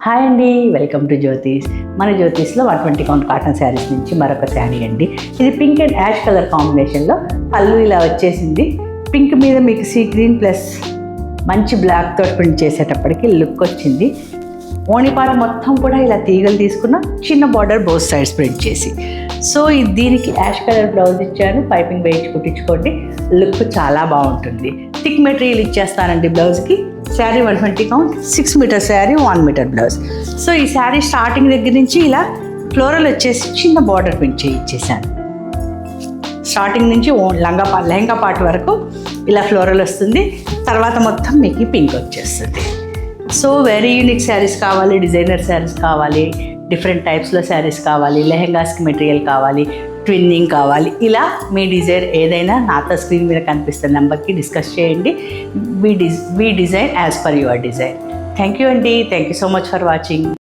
Hi అండి, welcome to జ్యోతిష్. మన జ్యోతిష్లో 120 count cotton saris నుంచి మరొక శారీ అండి. ఇది పింక్ అండ్ యాష్ కలర్ కాంబినేషన్లో పళ్ళు ఇలా వచ్చేసింది. పింక్ మీద మీకు సీ గ్రీన్ ప్లస్ మంచి బ్లాక్ తోటి ప్రింట్ చేసేటప్పటికి లుక్ వచ్చింది. ఓణి పార్ట్ మొత్తం కూడా ఇలా తీగలు తీసుకున్న చిన్న బార్డర్ బోత్ సైడ్స్ ప్రింట్ చేసి. సో దీనికి యాష్ కలర్ బ్లౌజ్ ఇచ్చాను. పైపింగ్ వేయించి కుట్టించుకోండి, లుక్ చాలా బాగుంటుంది. థిక్ మెటీరియల్ ఇచ్చేస్తానండి బ్లౌజ్కి. Sari 120 count, 6 metre sari, 1 metre blouse. So ఈ శారీ స్టార్టింగ్ దగ్గర నుంచి ఇలా ఫ్లోరల్ వచ్చేసి చిన్న బార్డర్ ప్రింట్ ఇచ్చేసాను. స్టార్టింగ్ నుంచి లెహంగా పార్ట్ వరకు ఇలా ఫ్లోరల్ వస్తుంది. తర్వాత మొత్తం మీకు పింక్ వచ్చేస్తుంది. సో వెరీ యూనిక్ శారీస్ కావాలి, డిజైనర్ శారీస్ కావాలి, డిఫరెంట్ టైప్స్లో శారీస్ కావాలి, లెహంగాస్కి మెటీరియల్ కావాలి, ట్విన్నింగ్ కావాలి, ఇలా మీ డిజైర్ ఏదైనా నాతో స్క్రీన్ మీద కనిపిస్తున్న నెంబర్కి డిస్కస్ చేయండి. We design as per your design. Thank you అండి. Thank you so much for watching.